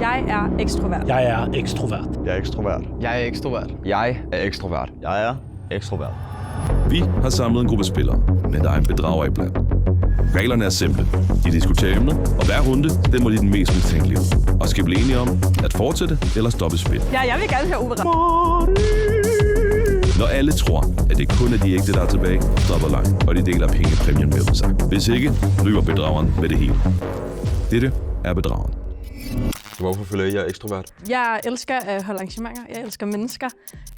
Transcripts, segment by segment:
Jeg er ekstrovert. Jeg er ekstrovert. Jeg er ekstrovert. Jeg er ekstrovert. Jeg er ekstrovert. Jeg er ekstrovert. Vi har samlet en gruppe spillere, men der er en bedrager iblandt. Reglerne er simple. De diskuterer emner, og hver runde stemmer de den mest mistænkelige. Og skal blive enige om at fortsætte eller stoppe spil. Ja, jeg vil gerne høre opera. Når alle tror, at det kun er de ægte, der er tilbage, stopper lejen, og de deler pengepræmien med sig. Hvis ikke, ryger bedrageren med det hele. Dette er bedrageren. Hvorfor føler I jer ekstrovert? Jeg elsker at holde arrangementer. Jeg elsker mennesker.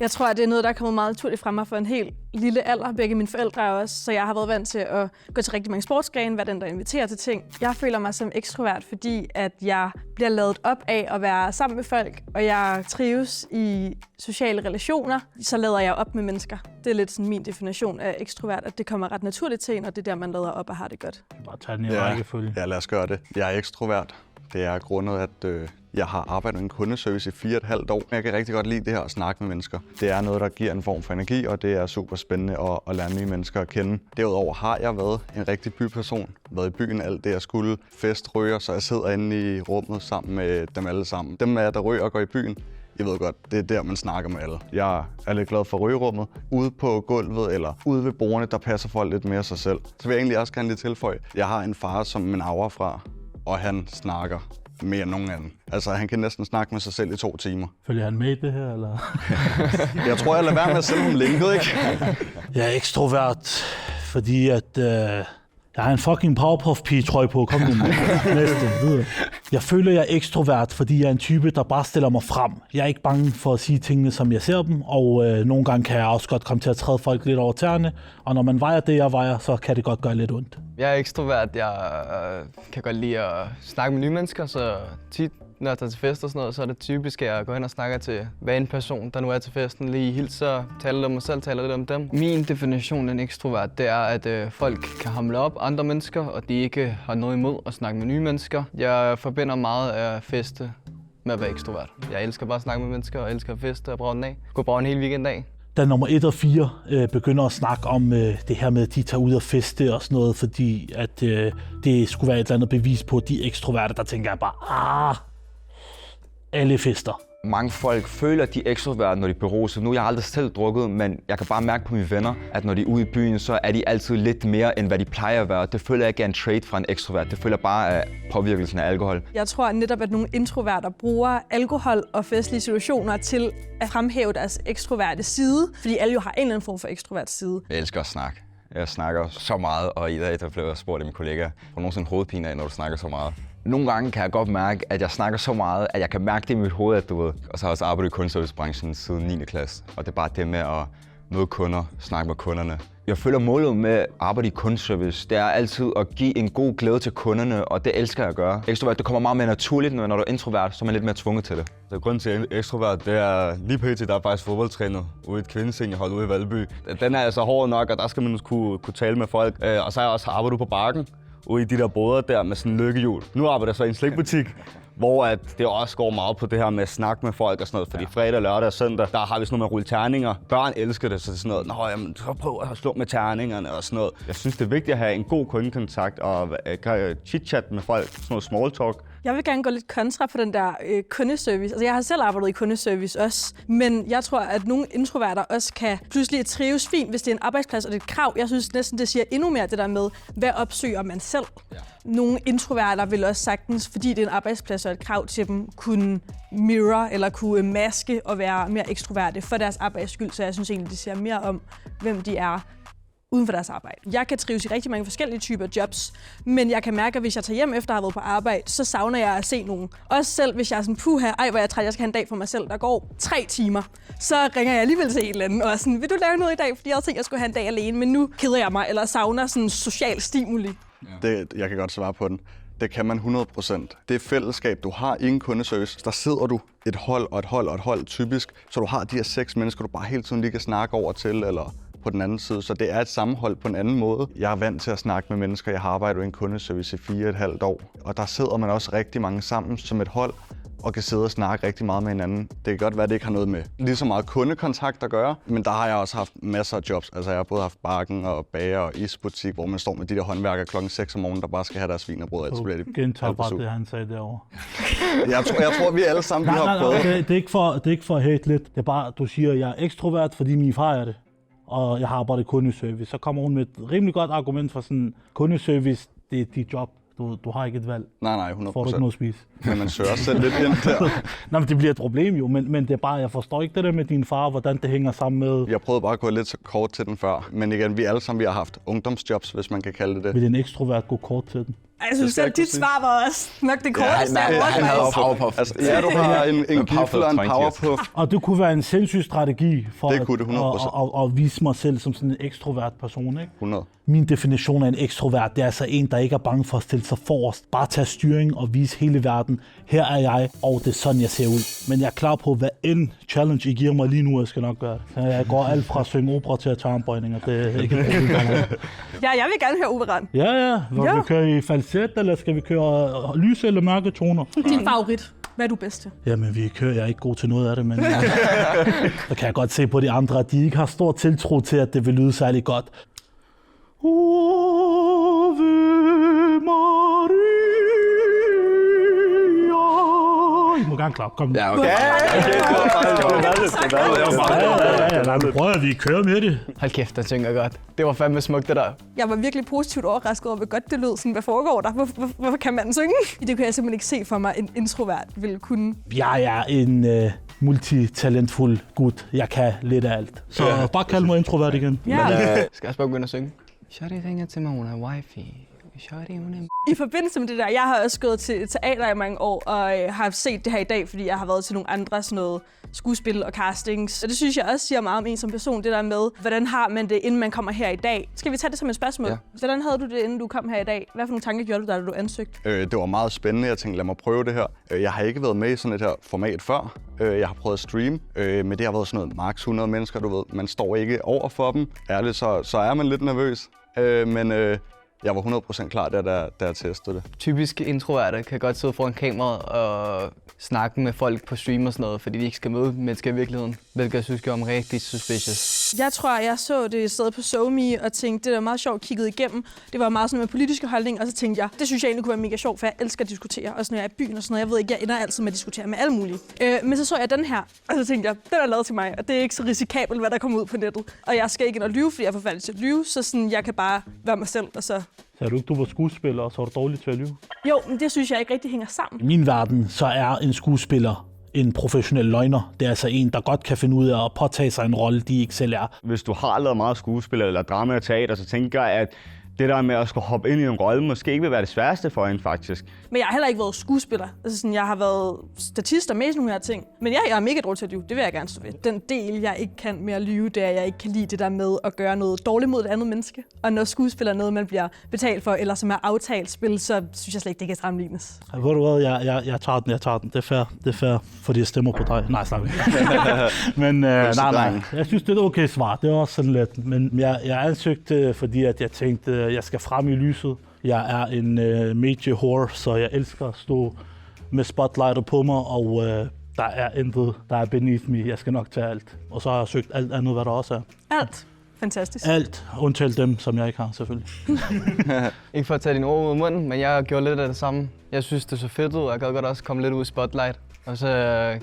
Jeg tror, at det er noget, der er kommet meget naturligt fra mig for en helt lille alder. Begge mine forældre er også, så jeg har været vant til at gå til rigtig mange sportsgrene, være den, der inviterer til ting. Jeg føler mig som ekstrovert, fordi at jeg bliver ladet op af at være sammen med folk, og jeg trives i sociale relationer. Så lader jeg op med mennesker. Det er lidt sådan min definition af ekstrovert, at det kommer ret naturligt til en, og det er der, man lader op og har det godt. Bare tage den i rækkefølge. Ja, lad os gøre det. Jeg er ekstrovert. Det er grundet, at jeg har arbejdet med en kundeservice i 4,5 år. Jeg kan rigtig godt lide det her at snakke med mennesker. Det er noget, der giver en form for energi, og det er super spændende at lære nye mennesker at kende. Derudover har jeg været en rigtig byperson. Været i byen alt det, jeg skulle. Fest, ryger, så jeg sidder inde i rummet sammen med dem alle sammen. Dem af jer, der ryger og går i byen, jeg ved godt, det er der, man snakker med alle. Jeg er lidt glad for rygerummet. Ude på gulvet eller ude ved bordene, der passer folk lidt mere sig selv. Så vil jeg egentlig også gerne lige tilføje, jeg har en far, som min arver fra, og han snakker mere end nogen anden. Altså, han kan næsten snakke med sig selv i 2 timer. Følger han med i det her, eller? Jeg tror, jeg lader være med at sende ham linket, ikke? Jeg er ekstrovert, fordi at jeg har en fucking Powerpuff-pige-trøje på. Kom nu, næste, videre. Jeg føler, jeg er ekstrovert, fordi jeg er en type, der bare stiller mig frem. Jeg er ikke bange for at sige tingene, som jeg ser dem, og nogle gange kan jeg også godt komme til at træde folk lidt over tæerne. Og når man vejer det, jeg vejer, så kan det godt gøre lidt ondt. Jeg er ekstrovert. Jeg kan godt lide at snakke med nye mennesker, så tit, når jeg tager til fest og sådan noget, så er det typisk, at jeg går hen og snakker til hver en person, der nu er til festen. Lige hilser, taler lidt om mig selv, taler lidt om dem. Min definition af en ekstrovert, det er, at folk kan hamle op andre mennesker, og de ikke har noget imod at snakke med nye mennesker. Jeg forbinder meget af feste med at være ekstrovert. Jeg elsker bare at snakke med mennesker, og elsker at feste og brage den af. Gå brage en hel weekend af. Da nummer 1 og 4 begynder at snakke om det her med, at de tager ud og feste og sådan noget, fordi at det skulle være et eller andet bevis på, at de er ekstroverte, der tænker jeg bare, alle fester. Mange folk føler, at de er ekstroverte, når de beruser. Nu har jeg aldrig selv drukket, men jeg kan bare mærke på mine venner, at når de er ude i byen, så er de altid lidt mere, end hvad de plejer at være. Det føler jeg ikke er en trait fra en ekstrovert. Det føler bare af påvirkelsen af alkohol. Jeg tror netop, at nogle introverter bruger alkohol og festlige situationer til at fremhæve deres ekstroverte side, fordi alle jo har en eller anden form for ekstrovert side. Jeg elsker at snakke. Jeg snakker så meget, og i dag der blev jeg spurgt af mine kollegaer, får du nogensinde hovedpine af, når du snakker så meget? Nogle gange kan jeg godt mærke, at jeg snakker så meget, at jeg kan mærke det i mit hoved, at du ved. Og så har jeg også arbejdet i kundeservicebranchen siden 9. klasse, og det er bare det med at møde kunder, snakke med kunderne. Jeg føler målet med at arbejde i kundeservice, det er altid at give en god glæde til kunderne, og det elsker jeg at gøre. Ekstrovert, det kommer meget mere naturligt, når du er introvert, så er man lidt mere tvunget til det. Så grunden til at ekstrovert, det er lige pt. Der er faktisk fodboldtræner ude i et kvindeseniorhold ude i Valby. Den er altså hård nok, og der skal man kunne tale med folk. Og så har jeg også arbejdet på Bakken, ude i de der boder der med sådan en lykkehjul. Nu arbejder jeg så i en slikbutik, hvor at det også går meget på det her med at snakke med folk og sådan noget. Fordi fredag, lørdag og søndag, der har vi sådan noget med at rulle terninger. Børn elsker det, så det er sådan noget, nå jamen, så prøv at slå med terningerne og sådan noget. Jeg synes, det er vigtigt at have en god kundekontakt og chit-chat med folk, sådan noget small talk. Jeg vil gerne gå lidt kontra på den der kundeservice. Altså, jeg har selv arbejdet i kundeservice også, men jeg tror, at nogle introverter også kan pludselig trives fint, hvis det er en arbejdsplads, og det er et krav. Jeg synes næsten, det siger endnu mere det der med, hvad opsøger man selv? Ja. Nogle introverter vil også sagtens, fordi det er en arbejdsplads og et krav til dem, kunne mirror eller kunne maske og være mere ekstroverte for deres arbejds skyld. Så jeg synes egentlig, det siger mere om, hvem de er uden for deres arbejde. Jeg kan trives i rigtig mange forskellige typer jobs, men jeg kan mærke, at hvis jeg tager hjem efter at have været på arbejde, så savner jeg at se nogen. Også selv hvis jeg er sådan, puha, hvor jeg træt, jeg skal have en dag for mig selv, der går 3 timer, så ringer jeg alligevel til en eller anden og sådan, vil du lave noget i dag? Fordi jeg havde tænkt, at jeg skulle have en dag alene, men nu keder jeg mig, eller savner sådan social stimuli. Jeg kan godt svare på den. Det kan man 100%. Det fællesskab, du har i en kundeservice, der sidder du et hold og et hold og et hold typisk, så du har de her 6 mennesker, du bare hele tiden lige kan snakke over til, eller på den anden side, så det er et sammenhold på en anden måde. Jeg er vant til at snakke med mennesker. Jeg har arbejdet i en kundeservice i 4,5 år, og der sidder man også rigtig mange sammen som et hold, og kan sidde og snakke rigtig meget med hinanden. Det kan godt være, at det ikke har noget med lige så meget kundekontakt at gøre, men der har jeg også haft masser af jobs. Altså jeg har både haft bakken og bager og isbutik, hvor man står med de der håndværkere klokken 6 om morgenen, der bare skal have deres vin og brød. Gentag bare det, han sagde derovre. Jeg tror, vi alle sammen har prøvet. Det er ikke for at hate lidt. Det er bare, du siger, at jeg er ekstrovert, fordi min far er det. Og jeg har arbejdet i kundeservice. Så kommer hun med et rimelig godt argument for sådan, kundeservice, det er dit job. Du har ikke et valg. Nej, 100%. Får du ikke noget at spise? Men man søger også selv lidt ind der. Nej, men det bliver et problem jo, men det er bare, jeg forstår ikke det der med din far, hvordan det hænger sammen med... Jeg prøvede bare at gå lidt kort til den før, men igen, vi alle sammen vi har haft ungdomsjobs, hvis man kan kalde det det. Vil en ekstrovert gå kort til den? Jeg synes selv, dit svar var også nok det korteste. Han havde powerpuff. Altså, ja, du har en giffel og en powerpuff. Og det kunne være en sindssyg strategi for Det kunne det 100%. at vise mig selv som sådan en ekstrovert person, ikke? 100. Min definition af en ekstrovert, det er altså en, der ikke er bange for at stille sig forrest. Bare tage styring og vise hele verden. Her er jeg, og det er sådan, jeg ser ud. Men jeg er klar på, hvad end challenge I giver mig lige nu, jeg skal nok gøre det. Så jeg går alt fra at synge opera til at tage armbøjninger. Det er ikke et problem. Ja, jeg vil gerne høre operaen. Ja. Vil vi køre i falset, eller skal vi køre lyse eller mørke toner? Din favorit. Hvad er du bedst til? Jamen, jeg er ikke god til noget af det, men så kan jeg godt se på de andre, at de ikke har stor tiltro til, at det vil lyde særlig godt. Ave Maria. I må gerne klappe, kom. Ja, okay. Prøv at vi kører med det. Hold kæft, der synger godt. Det var fandme smukt, det der. Jeg var virkelig positivt overrasket over, hvor godt det lød. Sådan, hvad foregår der? Hvorfor kan man synge? Det kunne jeg simpelthen ikke se for mig, en introvert ville kunne. Jeg er en multitalentfuld gut. Jeg kan lidt af alt. Så bare kald mig introvert igen. Ja. Skal jeg bare begynde at synge? Shawty ringer til mig, hun er wifi. Shawty, hun er... I forbindelse med det der, jeg har også gået til teater i mange år, og har set det her i dag, fordi jeg har været til nogle andre sådan noget skuespil og castings. Og det synes jeg også siger meget om en som person, det der med, hvordan har man det, inden man kommer her i dag. Skal vi tage det som et spørgsmål? Ja. Hvordan havde du det, inden du kom her i dag? Hvad for nogle tanker gjorde du, da du ansøgte? Det var meget spændende. Jeg tænkte, lad mig prøve det her. Jeg har ikke været med i sådan et her format før. Jeg har prøvet at streame, men det har været sådan noget max 100 mennesker, du ved. Man står ikke over for dem. Ærligt, så er man lidt nervøs. Men jeg var 100% klar, da jeg testede det. Typisk introverte kan godt sidde foran kameraet og snakke med folk på stream og sådan noget, fordi de ikke skal møde mennesker i virkeligheden, hvilket jeg synes gør om rigtig suspicious. Jeg tror, jeg så det et sted på SoMe og tænkte, det var meget sjovt kigget igennem. Det var meget sådan med politiske holdning, og så tænkte jeg, det synes jeg egentlig kunne være mega sjovt, for jeg elsker at diskutere, også når jeg er i byen og sådan noget. Jeg ved ikke, jeg ender altid med at diskutere med alle mulige. Men så jeg den her, og så tænkte jeg, den er lavet til mig, og det er ikke så risikabelt, hvad der kommer ud på nettet. Og jeg skal ikke ind og lyve, fordi jeg er forfærdelig til at lyve, så sådan, jeg kan bare være mig selv, og så... Sagde du ikke, du var skuespiller, og så var du dårlig til at lyve? Jo, men det synes jeg ikke rigtig hænger sammen. I min verden, så er en skuespiller en professionel løgner. Det er altså en, der godt kan finde ud af at påtage sig en rolle, de ikke selv er. Hvis du har lavet meget skuespil eller drama og teater, så tænker jeg, at det der med at skulle hoppe ind i en rolle måske ikke vil være det sværeste for en, faktisk. Men jeg har heller ikke været skuespiller. Altså sådan, jeg har været statist og med sådan nogle her ting. Men jeg er mega dårlig til at lyve. Det vil jeg gerne stå ved. Den del, jeg ikke kan med at lyve, det er, at jeg ikke kan lide det der med at gøre noget dårligt mod et andet menneske. Og når skuespiller er noget, man bliver betalt for, eller som er aftalt spil, så synes jeg slet ikke, det kan sammenlignes. Ved du hvad, jeg tager den. Det er fair, fordi jeg stemmer på dig. Nej, snak ikke. Men nej. Jeg synes, det er et okay svar. Det er også sådan lidt. Men jeg ansøgte, fordi at jeg tænkte, jeg skal frem i lyset. Jeg er en medie-whore, så jeg elsker at stå med spotlightet på mig, og der er intet, der er beneath me. Jeg skal nok tage alt. Og så har jeg søgt alt andet, hvad der også er. Alt. Fantastisk. Alt, undtagen dem, som jeg ikke har, selvfølgelig. Ikke for at tage dine ord ud af munden, men jeg gjorde lidt af det samme. Jeg synes, det så fedt ud, og jeg gad godt også komme lidt ud i spotlight. Og så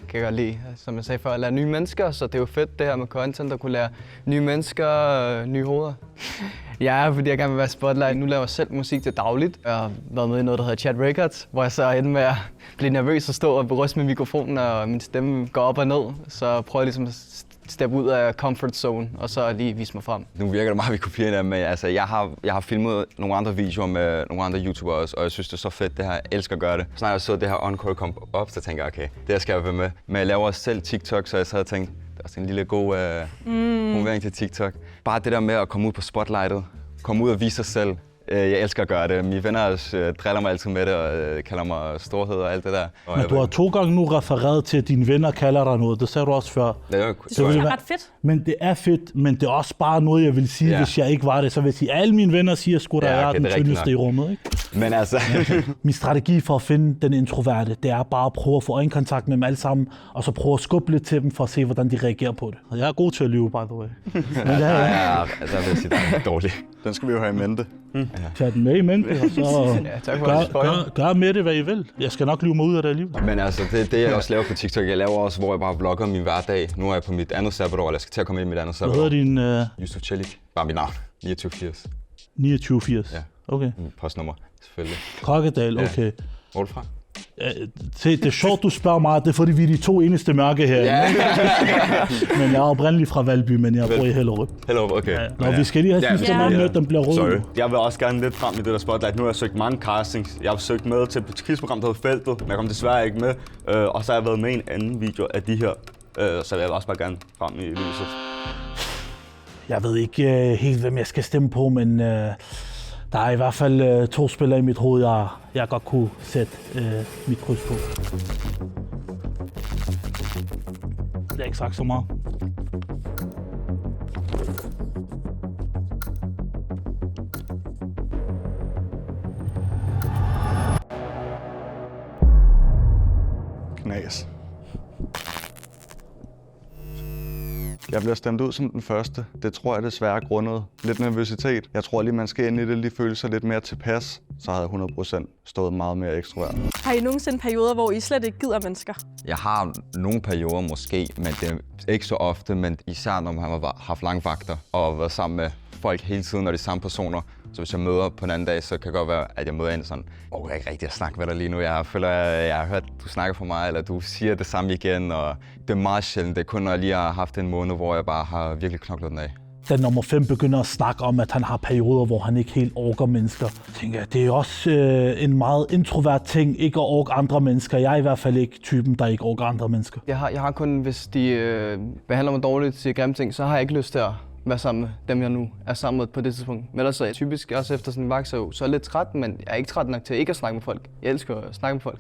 kan jeg godt lide, som jeg sagde før, at lære nye mennesker, så det er jo fedt det her med content, at kunne lære nye mennesker, nye hoveder. Ja, fordi jeg gerne vil være spotlight. Nu laver jeg selv musik til dagligt. Jeg har været med i noget, der hedder Chat Records, hvor jeg så endte med at blive nervøs og stå og beryste med mikrofonen, og min stemme går op og ned. Så prøver jeg ligesom at steppe ud af comfort zone, og så lige vise mig frem. Nu virker det meget, at vi kopierer hinanden, men altså, jeg har filmet nogle andre videoer med nogle andre YouTubere også, og jeg synes, det er så fedt, det her. Jeg elsker at gøre det. Så når jeg så det her encore kom op, så tænker jeg, okay, det her skal jeg være med. Men jeg laver også selv TikTok, så jeg så havde tænkt, det er også en lille god promovering til TikTok. Bare det der med at komme ud på spotlightet, komme ud og vise sig selv. Jeg elsker at gøre det. Mine venner driller mig altid med det og kalder mig storhed og alt det der. Men du har 2 gange nu refereret til, at dine venner kalder dig noget. Det sagde du også før. Det synes jeg er ret fedt. Men det er fedt, men det er også bare noget, jeg vil sige, hvis jeg ikke var det. Så vil jeg sige, at alle mine venner siger, at jeg er den tyndeste i rummet. Ikke? Men altså... Min strategi for at finde den introverte, det er bare at prøve at få øjenkontakt med dem alle sammen, og så prøve at skubbe lidt til dem for at se, hvordan de reagerer på det. Og jeg er god til at lyve, by the way. Men det er Ja, altså, jeg vil sige, det er dårligt. Den skal vi jo have i mente. Tag den med i mente, og så tak for gør med det, hvad I vil. Jeg skal nok lyve mig ud af det alligevel. Men altså, det jeg også laver på TikTok, jeg laver også, hvor jeg bare vlogger min hverdag. Nu er jeg på mit andet sabbatår, eller jeg skal til at komme ind i mit andet sabbatår. Hvad hedder din... Yusuf Celik. Bare mit navn. 2980. 2980? Ja. Okay. Mit postnummer, selvfølgelig. Kokkedal, okay. Hvor er du fra? Se, det er sjovt, du spørger mig. Det er fordi, vi er de 2 eneste mørke her. Ja. Men jeg er oprindelig fra Valby, men jeg bor i Hellerup. Hellerup, okay. Ja. Nå, vi skal lige have sidste meget med, den bliver rød. Sorry. Jeg vil også gerne lidt frem i det der spotlight. Nu har jeg søgt mange castings. Jeg har søgt med til et quizprogram, der hedder Feltet, men jeg kom desværre ikke med. Og så har jeg været med i en anden video af de her. Så jeg vil også bare gerne frem i lyset. Jeg ved ikke helt, hvem jeg skal stemme på, men der er i hvert fald 2 spillere i mit hoved, jeg godt kunne sætte mit kryds på. Det er ikke sagt så meget. Knas. Jeg bliver stemt ud som den første. Det tror jeg desværre grundet lidt nervøsitet. Jeg tror lige, man skal ind i det, lige føle sig lidt mere tilpas. Så havde jeg 100% stået meget mere ekstrovert. Har I nogensinde perioder, hvor I slet ikke gider mennesker? Jeg har nogle perioder måske, men det er ikke så ofte, men især når man har haft lange vagter og været sammen med folk hele tiden, og de samme personer. Så hvis jeg møder på en anden dag, så kan det godt være, at jeg møder en sådan, jeg er ikke rigtig at snakke med dig lige nu. Jeg føler, jeg har hørt, du snakker for mig, eller du siger det samme igen. Og det er meget sjældent. Det er kun, når jeg lige har haft en måned, hvor jeg bare har virkelig knoklet den af. Da nummer 5 begynder at snakke om, at han har perioder, hvor han ikke helt orker mennesker, tænker jeg, det er også en meget introvert ting, ikke at orke andre mennesker. Jeg er i hvert fald ikke typen, der ikke orker andre mennesker. Jeg har kun, hvis de behandler mig dårligt til grimme ting, så har jeg ikke lyst til at være sammen med dem, jeg nu er sammen med på det tidspunkt. Men ellers er jeg typisk også efter sådan en vagt, så er jeg lidt træt, men jeg er ikke træt nok til ikke at snakke med folk. Jeg elsker at snakke med folk.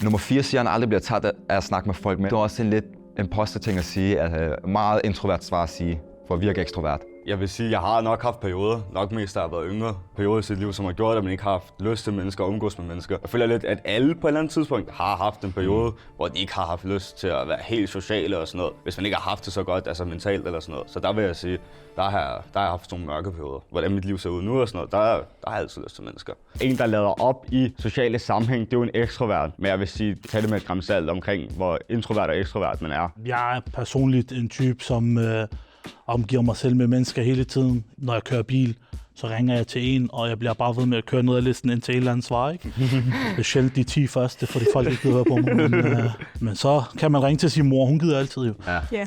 Nummer 4 siger, at han aldrig bliver træt af at snakke med folk, men det er også en lidt imposter ting at sige, meget introvert svar at sige, for at virke ekstrovert. Jeg vil sige, at jeg har nok haft perioder, nok mest da jeg har været yngre, perioder i sit liv, som har gjort, at man ikke har haft lyst til mennesker og omgås med mennesker. Jeg føler lidt, at alle på et eller andet tidspunkt har haft en periode, hvor de ikke har haft lyst til at være helt sociale og sådan noget, hvis man ikke har haft det så godt, altså mentalt eller sådan noget. Så der vil jeg sige, der har jeg haft nogle mørke perioder. Hvordan mit liv ser ud nu og sådan noget, der har jeg altid lyst til mennesker. En, der lader op i sociale sammenhæng, det er jo en ekstrovert. Men jeg vil sige, tag det med et gram salt omkring, hvor introvert og ekstrovert man er. Jeg er personligt en type, som omgiver mig selv med mennesker hele tiden. Når jeg kører bil, så ringer jeg til en, og jeg bliver bare ved med at køre ned ad listen indtil et eller andet svar, ikke? Specielt de 10 første, fordi folk ikke gider på mig. Men så kan man ringe til sin mor, hun gider altid jo. Ja.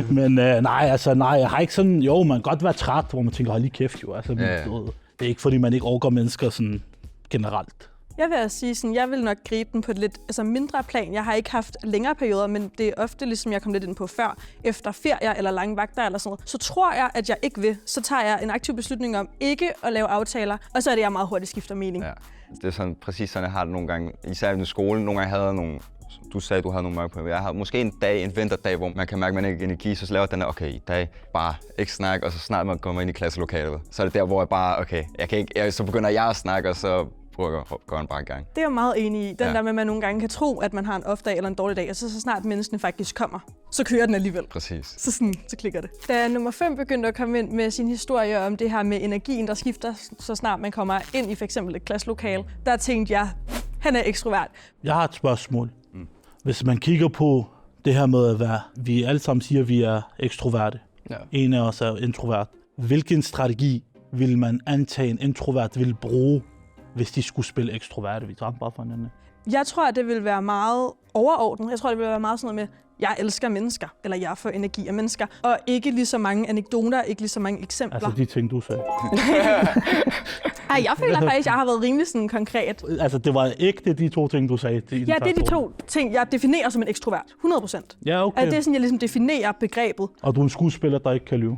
Men nej, jeg har ikke sådan, jo, man kan godt være træt, hvor man tænker, hold lige kæft jo. Altså, det er ikke fordi, man ikke orker mennesker sådan generelt. Jeg vil også sige, sådan, jeg vil nok gribe den på et lidt mindre plan. Jeg har ikke haft længere perioder, men det er ofte, ligesom jeg kom lidt ind på før, efter ferier eller lange vagter eller sådan noget, så tror jeg, at jeg ikke vil. Så tager jeg en aktiv beslutning om ikke at lave aftaler, og så er det, jeg meget hurtigt skifter mening. Ja. Det er sådan, præcis sådan, jeg har det nogle gange. Især i skolen, nogle gange havde jeg nogle... Du sagde, du havde nogle mørke perioder. Jeg har måske en dag, en vinterdag, hvor man kan mærke, at man ikke har energi, så laver den der, okay, i dag bare ikke snakke, og så snart man kommer ind i klasselokalet. Så er det der, hvor jeg bare, okay, så begynder jeg at snakke, og så går han bare i gang. Det er jeg meget enig i. Den der med, at man nogle gange kan tro, at man har en off-dag eller en dårlig dag, og så snart menneskene faktisk kommer, så kører den alligevel. Præcis. Så klikker det. Da nummer 5 begyndte at komme ind med sin historie om det her med energien, der skifter, så snart man kommer ind i for eksempel et klasselokale, der tænkte jeg, han er ekstrovert. Jeg har et spørgsmål. Hvis man kigger på det her med at være, vi alle sammen siger, at vi er ekstroverte. Ja. En af os er introvert. Hvilken strategi vil man antage en introvert vil bruge, hvis de skulle spille ekstroverte? Vi tager bare for hinanden. Jeg tror, at det vil være meget overordnet. Jeg tror, det vil være meget sådan noget med, jeg elsker mennesker, eller jeg får energi af mennesker, og ikke lige så mange anekdoter, ikke lige så mange eksempler. Altså de ting, du sagde. Ej, jeg føler faktisk, jeg har været rimelig sådan konkret. Altså det var ikke de 2 ting, du sagde. Ja, det er de 2 ting, jeg definerer som en ekstrovert. 100%. Ja, okay. Altså, det er sådan, jeg ligesom definerer begrebet. Og du er en skuespiller, der ikke kan lyve.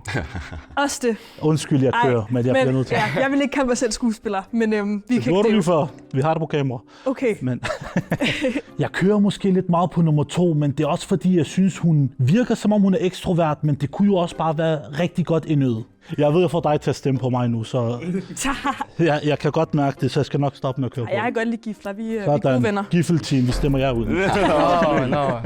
Også det. Undskyld, jeg kører, men jeg bliver nødt til. Ja, jeg vil ikke kalde mig selv skuespiller, men vi kan Det gjorde du ikke lige før. Vi har det på kamera. Okay. Men jeg kører måske lidt meget på nummer 2, men det er også fordi, jeg synes, hun virker som om hun er ekstrovert, men det kunne jo også bare være rigtig godt indøvet. Jeg ved, jeg får dig til at stemme på mig nu, så jeg kan godt mærke det, så jeg skal nok stoppe med at køre på. Jeg kan godt lide gifler, vi er gode venner. Giffelteam, vi stemmer jer ud.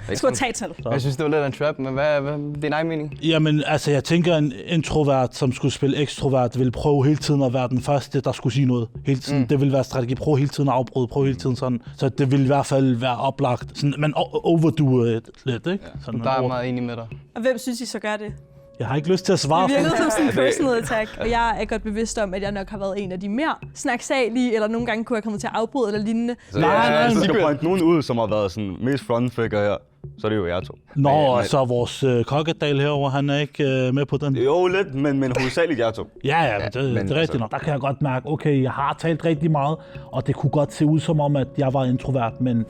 Jeg skulle tage tal. Jeg synes, det var lidt af en trap, men hvad er din egen mening? Jamen, altså, jeg tænker, en introvert, som skulle spille ekstrovert, vil prøve hele tiden at være den første, der skulle sige noget. Hele tiden. Det vil være strategi. Prøv hele tiden at afbryde, prøv hele tiden sådan. Så det vil i hvert fald være oplagt. Sådan, man overdoer det lidt, ikke? Sådan, Der er meget enig med dig. Og hvem synes I så gør det? Jeg har ikke lyst til at svare. Det virkede som sådan en personal attack, og jeg er godt bevidst om, at jeg nok har været en af de mere snaksalige, eller nogle gange kunne jeg komme til at afbryde eller lignende. Nej. Hvis du skal pointe nogen ud, som har været sådan mest frontfigure her, så er det jo jer 2. Nå, og så vores kokkedal herover, han er ikke med på den. Jo, lidt, men hovedsageligt jer 2. Ja, det er rigtigt altså nok. Der kan jeg godt mærke, okay, jeg har talt rigtig meget, og det kunne godt se ud som om, at jeg var introvert, men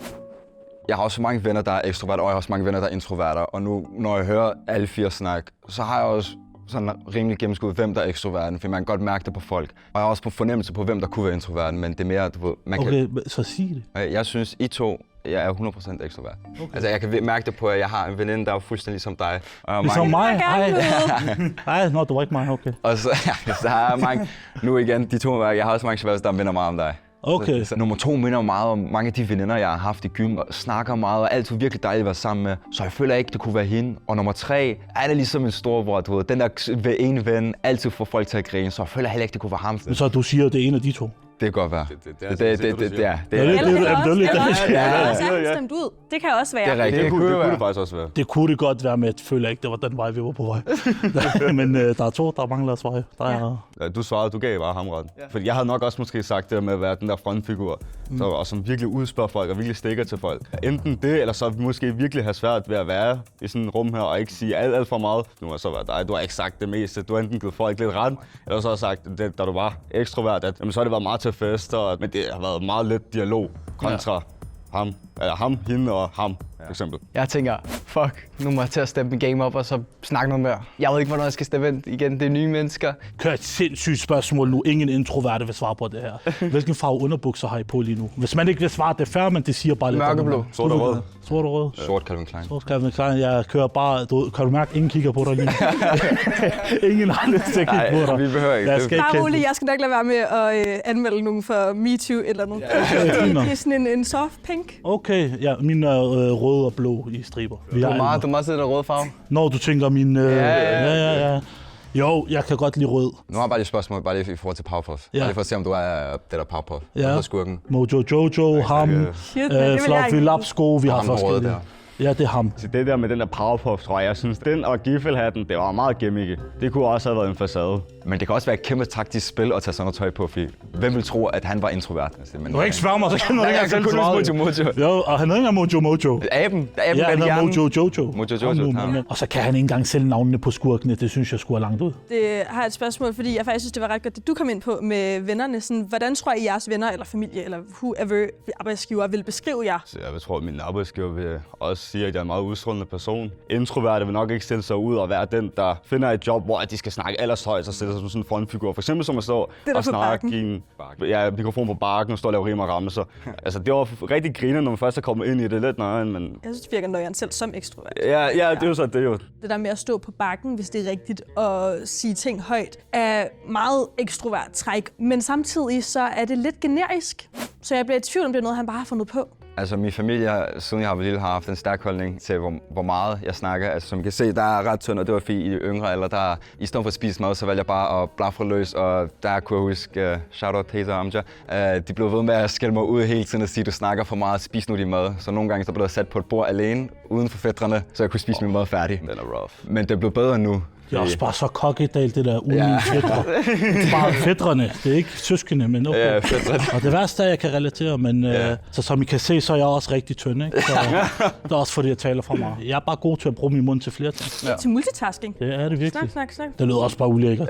Jeg har også mange venner, der er ekstroverte, og jeg har også mange venner, der er introverter. Og nu, når jeg hører alle 4 snakke, så har jeg også sådan rimelig gennemskud, hvem der er ekstroverten, for man kan godt mærke det på folk. Og jeg har også på fornemmelse på, hvem der kunne være introverten, men det er mere, du ved, man okay, så sig det. Jeg synes, I 2, jeg er 100% ekstrovert. Okay. Altså, jeg kan mærke det på, at jeg har en veninde, der er fuldstændig ligesom dig. Og ligesom mig? Nej, nå, du var ikke mig, okay. Og så har jeg mange, nu igen, de 2, jeg har også mange svært, der minder meget om dig. Okay. Så nummer 2 minder meget om mange af de veninder, jeg har haft i gym, og snakker meget, og altid virkelig dejligt at være sammen med. Så jeg føler ikke, det kunne være hende. Og nummer 3 er det ligesom en storbror, du ved. Den der ene ven, altid får folk til at grine, så jeg føler heller ikke, det kunne være ham. Så du siger, det er en af de 2? Det kan godt være. Det er stemt ud. Det kan også være. Det er rigtigt. Det kunne det faktisk også være. Det kunne det godt være, men jeg føler ikke, det var den vej, vi var på vej. Men der er 2, der mangler at svare. Ja, du svarede, du gav bare ham ret. Ja. For jeg havde nok også måske sagt det med at være den der frontfigur, og som virkelig udspørger folk og virkelig stikker til folk. Enten det, eller så måske virkelig have svært ved at være i sådan et rum her og ikke sige alt for meget. Nu har så været dig, du har ikke sagt det meste. Du har enten givet folk lidt ret, eller så har sagt, da du var ekstrovert, at jamen, så har det været meget til fester, men det har været meget lidt dialog kontra ham, hende og ham, for eksempel. Jeg tænker, fuck, nu må jeg til at steppe min game op og så snakke noget mere. Jeg ved ikke, hvornår jeg skal steppe ind igen. Det er nye mennesker. Kør et sindssygt spørgsmål nu. Ingen introverte vil svare på det her. Hvilken farve underbukser har I på lige nu? Hvis man ikke vil svare, det er fair, men det siger bare lidt. Mørkeblå. Sort og rød. Sort og rød. Sort Calvin Klein. Sort Calvin Klein. Jeg kører bare, kan du mærke, ingen kigger på dig lige nu. Ingen har lyst til at kigge på dig. Vi behøver ikke. Bare rolig, jeg skal nok lade være med at anmelde nogen for MeToo eller noget. Det er sådan en soft pink. Okay, ja, min er rød og blå i striber. Du er meget til den røde farve. Når du tænker min... Ja. Jo, jeg kan godt lide rød. Nu har jeg bare lige et spørgsmål, bare lige i forhold til Powerpuff. Ja. Bare lige for at se, om du er det der Powerpuff. Ja. Skurken. Mojo Jojo, ham, Fluffy Lapsko, vi har forskellige. Ja, det er ham. Så det der med den der Powerpuff, tror jeg synes, den og giffelhatten, det var meget gimmicky. Det kunne også have været en facade. Men det kan også være et kæmpe taktisk spil at tage sådan noget tøj på, fordi hvem vil tro, at han var introvert? Altså, du kan ikke spørge mig, så kan du ikke engang selv svare. Mojo. Jo, og han hedder ikke Mojo. Aben Ja, han hedder Mojo Jojo. Mojo Jojo. Og så kan han ikke engang sælge navnene på skurkene. Det synes jeg skulle have langt ud. Det har jeg et spørgsmål, fordi jeg faktisk synes, det var ret godt, det du kom ind på med vennerne. Sådan, hvordan tror I, jeres venner eller familie, eller whoever arbejdsgiver vil beskrive jer? Så jeg tror, at min arbejdsgiver vil også sige, at jeg er en meget udstrålende person. Introverte vil nok ikke stille sig ud og være den, der finder et job, hvor de skal snakke allerhøjst og stille sig som sådan en frontfigur. For eksempel som at stå og snakke i en mikrofon på bakken og stå og lave rim og rammelser. Altså, det var rigtig griner, når man først er kommet ind i det lidt nøjeren, men... Jeg synes, det virker nøjeren selv som ekstrovert. Ja, det er jo så, det er jo. Det der med at stå på bakken, hvis det er rigtigt, og sige ting højt, er meget ekstrovert træk. Men samtidig så er det lidt generisk. Så jeg bliver i tvivl, om det er noget, han bare har fundet på. Altså min familie, siden jeg har været lille, har haft en stærk holdning til, hvor meget jeg snakker. Altså som I kan se, der er ret tynd, og det var fordi i de yngre alder, der i stedet for at spise mad, så valgte jeg bare at blafre løs, og der kunne jeg huske, shout-out Peter og Amja, de blev ved med at skælde mig ud hele tiden og sige, du snakker for meget, spis nu din mad. Så nogle gange så blev jeg sat på et bord alene, uden for fætrene, så jeg kunne spise min mad færdig. Den er rough. Men det blev bedre nu, Det er også bare så kokkedal, det der uden mine fædre. Bare fædrene. Det er ikke søskende, men okay. Ja, fædrene. Og det værste er, jeg kan relatere, men så som I kan se, så er jeg også rigtig tynd, ikke? Så det er også fordi, jeg taler for meget. Jeg er bare god til at bruge min mund til flere ting. Til multitasking. Det er det virkelig. Snak. Det lyder også bare ulækkert.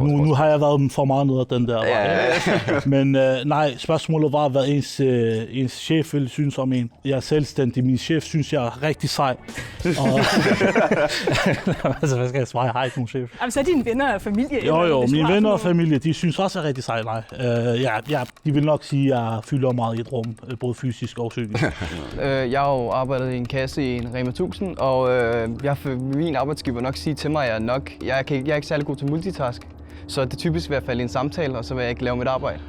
Nu har jeg været for meget nede af den der. Men nej, spørgsmålet var, hvad ens chef ville synes om en. Jeg er selvstændig. Min chef synes, jeg er rigtig sej. Og altså, hvad skal jeg svare? Jeg har ikke nogen chef. Altså, så er dine venner og familie? Jo, mine venner og familie, de synes også, jeg er rigtig sej. Nej. De vil nok sige, at jeg fylder meget i et rum, både fysisk og psykisk. Jeg har jo arbejdet i en kasse i en Rema 1000, og min arbejdsgiver nok sige til mig, at jeg er ikke særlig god til multitask. Så det er typisk ved at falde i en samtale, og så vil jeg ikke lave mit arbejde.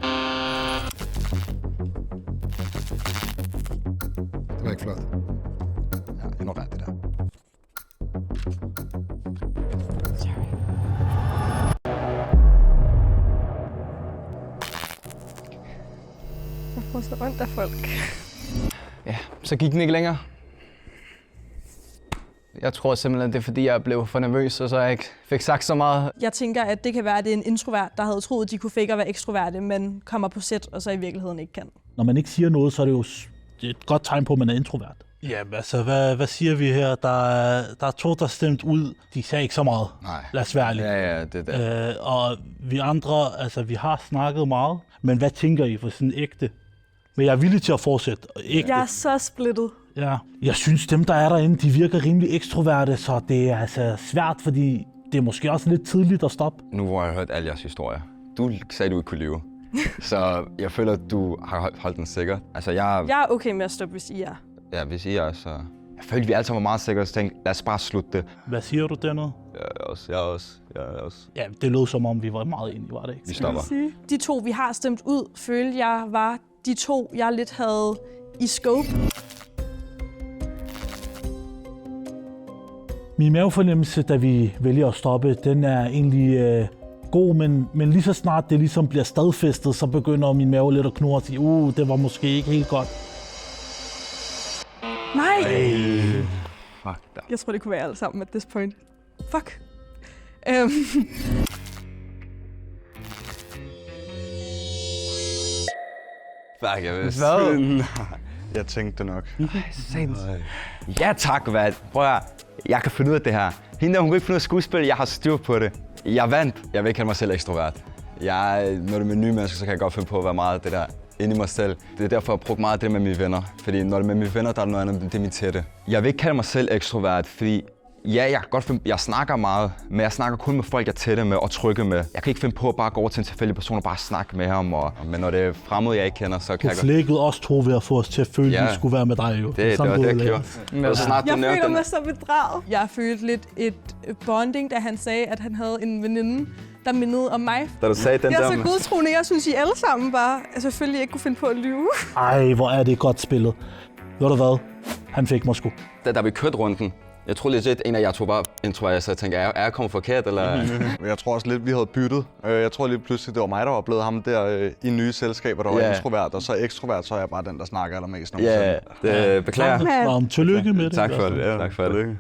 Det var ikke flot. Ja, ignorant det der. Jeg får så ondt af folk. Ja, så gik den ikke længere. Jeg tror simpelthen, det er fordi, jeg blev for nervøs, og så jeg ikke fik sagt så meget. Jeg tænker, at det kan være, at det er en introvert, der havde troet, at de kunne fake at være ekstroverte, men kommer på sæt, og så i virkeligheden ikke kan. Når man ikke siger noget, så er det jo et godt tegn på, at man er introvert. Jamen altså, hvad siger vi her? Der er to, der stemt ud. De sagde ikke så meget. Nej. Lad os være ærlige. Ja, det er det. Og vi andre, altså vi har snakket meget. Men hvad tænker I for sådan ægte? Men jeg er villig til at fortsætte. Ægte. Jeg er så splittet. Ja. Jeg synes, dem, der er derinde, de virker rimelig ekstroverte, så det er altså svært, fordi det er måske også lidt tidligt at stoppe. Nu hvor jeg har hørt alle jeres historier. Du sagde, du ikke kunne leve. Så jeg føler, at du har holdt den sikker. Altså, Jeg er okay med at stoppe, hvis I er. Ja, hvis I er, så... Jeg følte, vi alle sammen var meget sikre, så tænkte, lad os bare slutte det. Hvad siger du dernede? Jeg er også. Ja, det lød som om, vi var meget enige, var det ikke? Vi stopper. De to, vi har stemt ud, følte jeg var de to, jeg lidt havde i scope. Min mavefornemmelse, da vi vælger at stoppe, den er egentlig god, men lige så snart det ligesom bliver stadfæstet, så begynder min mave lidt at knurre og sige, det var måske ikke helt godt. Nej! Fuck da. Jeg tror, det kunne være alle sammen at this point. Fuck. Fuck, jeg vidste. Hvad? Jeg tænkte det nok. Ja tak, hvad? Prøv at høre. Jeg kan finde ud af det her. Hende der, hun kan ikke finde ud af skuespil, jeg har styr på det. Jeg vandt. Jeg vil ikke kalde mig selv ekstrovert. Når det er med nye mennesker, så kan jeg godt finde på at være meget af det der inde i mig selv. Det er derfor, jeg har brugt meget af det med mine venner. Fordi når det er med mine venner, der er noget andet, det er mit tætte. Jeg vil ikke kalde mig selv ekstrovert, fordi jeg snakker meget, men jeg snakker kun med folk, jeg er tætte med og trygge med. Jeg kan ikke finde på at bare gå over til en tilfældig person og bare snakke med ham. Men når det er fremmede, jeg ikke kender, så kan jeg godt... Du flækkede os to ved at få os til at føle, at vi skulle være med dig jo. Det var det, jeg gjorde. Men så snart Jeg føler mig så bedraget. Jeg følte lidt et bonding, da han sagde, at han havde en veninde, der mindede om mig. Da du sagde den Jeg der... er så godtroende, jeg synes, I alle sammen bare selvfølgelig ikke kunne finde på at lyve. Ej, hvor er det godt spillet. Ved du hvad? Han fik mig sgu. Da vi kørte runden, jeg tror legit, en af jer tog bare introvert, så jeg tænkte, er jeg kommet forkert, eller? Jeg tror også lidt, vi havde byttet. Jeg tror lige pludselig, det var mig, der var blevet ham der i nye selskaber, der var introvert, og så ekstrovert, så er jeg bare den, der snakker allermest om mig selv. Det beklager. Tillykke med det. Tak for det. Tak for det.